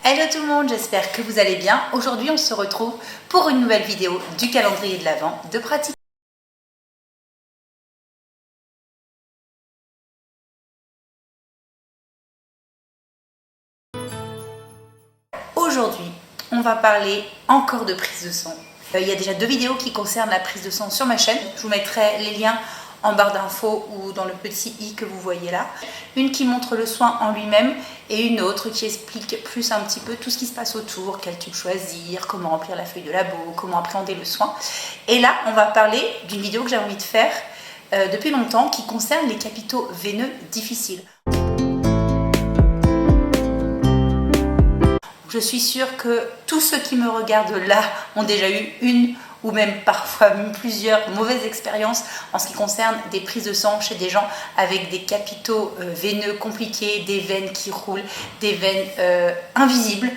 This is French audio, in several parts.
Hello tout le monde, j'espère que vous allez bien. Aujourd'hui on se retrouve pour une nouvelle vidéo du calendrier de l'Avent de pratique. Aujourd'hui on va parler encore de prise de sang. Il y a déjà 2 vidéos qui concernent la prise de sang sur ma chaîne. Je vous mettrai les liens en barre d'infos ou dans le petit i que vous voyez là. Une qui montre le soin en lui-même et une autre qui explique plus un petit peu tout ce qui se passe autour, quel tube choisir, comment remplir la feuille de labo, comment appréhender le soin. Et là, on va parler d'une vidéo que j'ai envie de faire depuis longtemps qui concerne les capitaux veineux difficiles. Je suis sûre que tous ceux qui me regardent là ont déjà eu une ou même parfois plusieurs mauvaises expériences en ce qui concerne des prises de sang chez des gens avec des capitaux veineux compliqués, des veines qui roulent, des veines invisibles,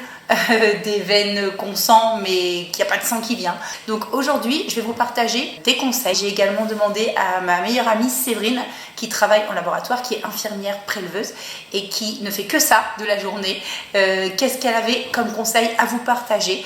des veines qu'on sent mais qu'il n'y a pas de sang qui vient. Donc aujourd'hui, je vais vous partager des conseils. J'ai également demandé à ma meilleure amie Séverine qui travaille en laboratoire, qui est infirmière préleveuse et qui ne fait que ça de la journée. Qu'est-ce qu'elle avait comme conseil à vous partager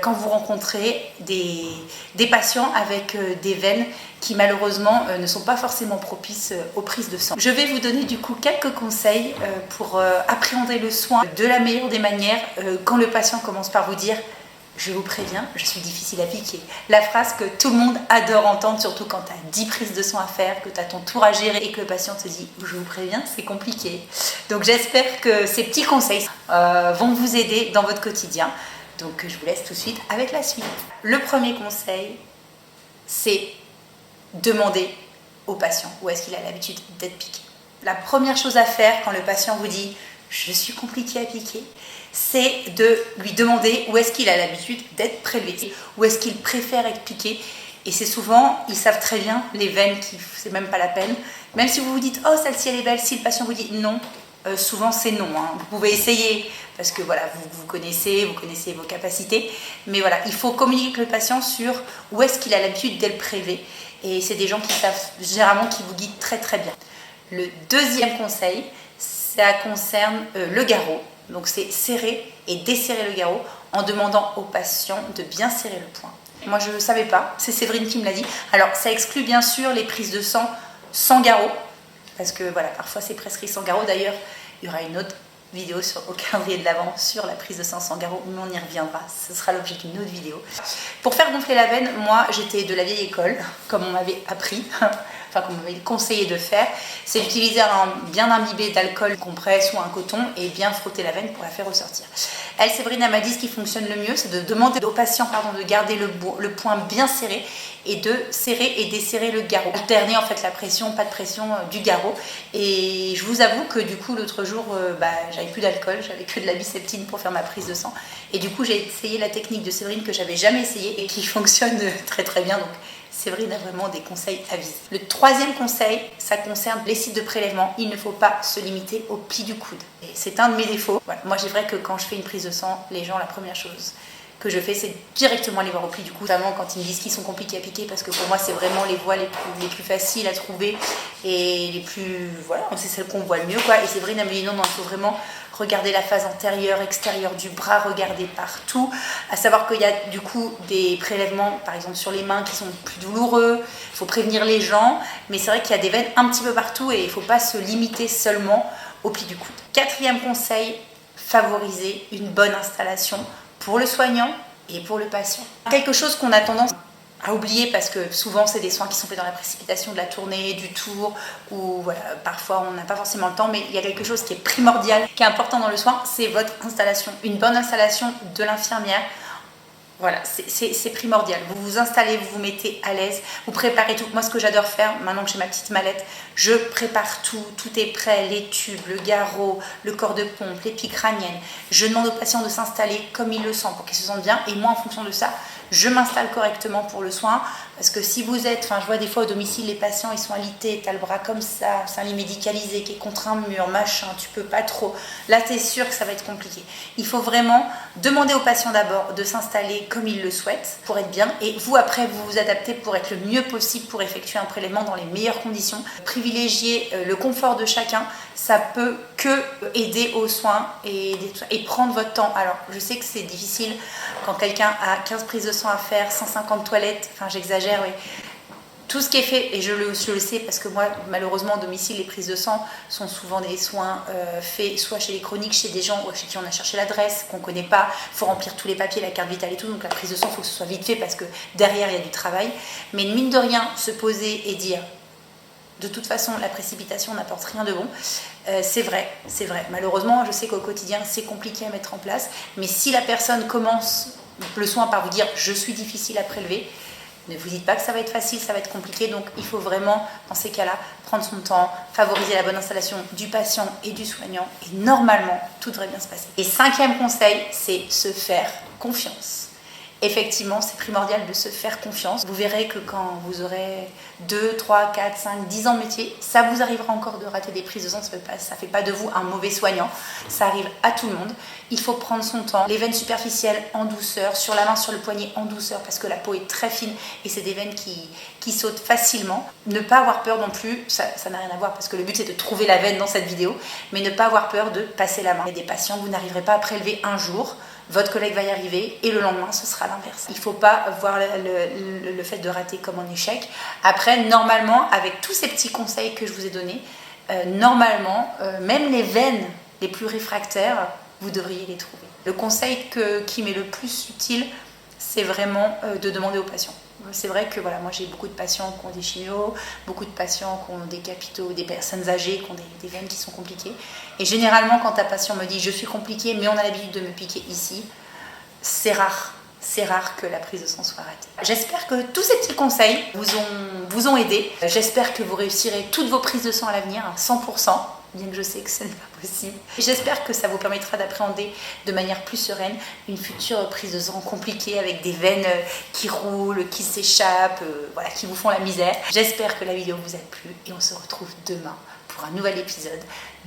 quand vous rencontrez des patients avec des veines qui malheureusement ne sont pas forcément propices aux prises de sang. Je vais vous donner du coup quelques conseils pour appréhender le soin de la meilleure des manières quand le patient commence par vous dire « Je vous préviens, je suis difficile à piquer ». La phrase que tout le monde adore entendre, surtout quand tu as 10 prises de sang à faire, que tu as ton tour à gérer et que le patient te dit « Je vous préviens, c'est compliqué ». Donc j'espère que ces petits conseils vont vous aider dans votre quotidien. Donc je vous laisse tout de suite avec la suite. Le premier conseil, c'est demander au patient où est-ce qu'il a l'habitude d'être piqué. La première chose à faire quand le patient vous dit « je suis compliqué à piquer », c'est de lui demander où est-ce qu'il a l'habitude d'être prélevé, où est-ce qu'il préfère être piqué. Et c'est souvent, ils savent très bien les veines, c'est même pas la peine. Même si vous vous dites « oh celle-ci elle est belle », si le patient vous dit « non », souvent c'est non, hein. Vous pouvez essayer parce que voilà, vous connaissez vos capacités, mais voilà, il faut communiquer avec le patient sur où est-ce qu'il a l'habitude d'être prélevé. Et c'est des gens qui savent généralement, qui vous guident très très bien. Le deuxième conseil, ça concerne le garrot. Donc c'est serrer et desserrer le garrot en demandant au patient de bien serrer le poing. Moi je ne le savais pas, c'est Séverine qui me l'a dit. Alors ça exclut bien sûr les prises de sang sans garrot, parce que voilà, parfois c'est prescrit sans garrot. D'ailleurs, il y aura une autre vidéo au calendrier de l'Avent sur la prise de sang sans garrot, mais on y reviendra, ce sera l'objet d'une autre vidéo. Pour faire gonfler la veine, moi j'étais de la vieille école, comme on m'avait appris, enfin comme on m'avait conseillé de faire, c'est d'utiliser un bien imbibé d'alcool compresse ou un coton et bien frotter la veine pour la faire ressortir. Elle, Séverine, elle m'a dit ce qui fonctionne le mieux, c'est de demander au patient de garder le poing bien serré et de serrer et desserrer le garrot. Alterner en fait la pression, pas de pression du garrot. Et je vous avoue que du coup l'autre jour, j'avais plus d'alcool, j'avais que de la biceptine pour faire ma prise de sang. Et du coup j'ai essayé la technique de Séverine que j'avais jamais essayée et qui fonctionne très très bien. Donc Séverine a vraiment des conseils à viser. Le troisième conseil, ça concerne les sites de prélèvement. Il ne faut pas se limiter au pli du coude. Et c'est un de mes défauts. Voilà. Moi, c'est vrai que quand je fais une prise de sang, les gens, la première chose que je fais, c'est directement aller voir au pli du coude. Notamment quand ils me disent qu'ils sont compliqués à piquer, parce que pour moi, c'est vraiment les voies les plus faciles à trouver et les plus... Voilà, c'est celles qu'on voit le mieux, quoi. Et Séverine a me dit non, il faut vraiment regarder la phase antérieure, extérieure du bras, regarder partout. À savoir qu'il y a du coup des prélèvements, par exemple sur les mains, qui sont plus douloureux. Il faut prévenir les gens, mais c'est vrai qu'il y a des veines un petit peu partout et il ne faut pas se limiter seulement au pli du coude. Quatrième conseil, favoriser une bonne installation pour le soignant et pour le patient. Quelque chose qu'on a tendance à oublier parce que souvent c'est des soins qui sont faits dans la précipitation de la tournée, du tour, ou voilà, parfois on n'a pas forcément le temps, mais il y a quelque chose qui est primordial, qui est important dans le soin, c'est votre installation. Une bonne installation de l'infirmière, voilà, c'est primordial. Vous vous installez, vous vous mettez à l'aise, vous préparez tout. Moi, ce que j'adore faire, maintenant que j'ai ma petite mallette, je prépare tout, tout est prêt, les tubes, le garrot, le corps de pompe, les piques crâniennes. Je demande au patient de s'installer comme il le sent pour qu'il se sente bien. Et moi, en fonction de ça, je m'installe correctement pour le soin. Parce que si vous êtes, je vois des fois au domicile, les patients, ils sont alités, t'as le bras comme ça, c'est un lit médicalisé qui est contre un mur, machin, tu peux pas trop. Là, t'es sûr que ça va être compliqué. Il faut vraiment demander aux patients d'abord de s'installer comme ils le souhaitent pour être bien. Et vous, après, vous vous adaptez pour être le mieux possible pour effectuer un prélèvement dans les meilleures conditions. Privilégier le confort de chacun, ça peut que aider aux soins et prendre votre temps. Alors, je sais que c'est difficile quand quelqu'un a 15 prises de sang à faire, 150 toilettes, j'exagère, oui. Tout ce qui est fait, et je le sais parce que moi, malheureusement, au domicile, les prises de sang sont souvent des soins faits soit chez les chroniques, chez des gens chez qui on a cherché l'adresse, qu'on ne connaît pas, il faut remplir tous les papiers, la carte vitale et tout, donc la prise de sang, il faut que ce soit vite fait parce que derrière, il y a du travail. Mais mine de rien, se poser et dire, de toute façon, la précipitation n'apporte rien de bon, c'est vrai. Malheureusement, je sais qu'au quotidien, c'est compliqué à mettre en place, mais si la personne commence le soin par vous dire « je suis difficile à prélever », ne vous dites pas que ça va être facile, ça va être compliqué, donc il faut vraiment, dans ces cas-là, prendre son temps, favoriser la bonne installation du patient et du soignant, et normalement, tout devrait bien se passer. Et 5e conseil, c'est se faire confiance. Effectivement, c'est primordial de se faire confiance. Vous verrez que quand vous aurez 2, 3, 4, 5, 10 ans de métier, ça vous arrivera encore de rater des prises de sang, ça ne fait pas de vous un mauvais soignant, ça arrive à tout le monde. Il faut prendre son temps, les veines superficielles en douceur, sur la main, sur le poignet en douceur, parce que la peau est très fine et c'est des veines qui sautent facilement. Ne pas avoir peur non plus, ça n'a rien à voir, parce que le but c'est de trouver la veine dans cette vidéo, mais ne pas avoir peur de passer la main. Il y a des patients, vous n'arriverez pas à prélever un jour, votre collègue va y arriver et le lendemain ce sera l'inverse. Il ne faut pas voir le fait de rater comme un échec. Après, normalement, avec tous ces petits conseils que je vous ai donnés, normalement, même les veines les plus réfractaires, vous devriez les trouver. Le conseil qui m'est le plus utile, c'est vraiment de demander aux patients. C'est vrai que moi j'ai beaucoup de patients qui ont des chimios, beaucoup de patients qui ont des capitaux, des personnes âgées qui ont des veines qui sont compliquées. Et généralement quand un patient me dit je suis compliqué mais on a l'habitude de me piquer ici, c'est rare. C'est rare que la prise de sang soit ratée. J'espère que tous ces petits conseils vous ont aidé. J'espère que vous réussirez toutes vos prises de sang à l'avenir à 100%. Bien que je sais que ce n'est pas possible. J'espère que ça vous permettra d'appréhender de manière plus sereine une future prise de sang compliquée avec des veines qui roulent, qui s'échappent, qui vous font la misère. J'espère que la vidéo vous a plu et on se retrouve demain pour un nouvel épisode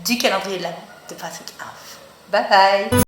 du calendrier de l'Avent de Patrick Inf. Bye bye.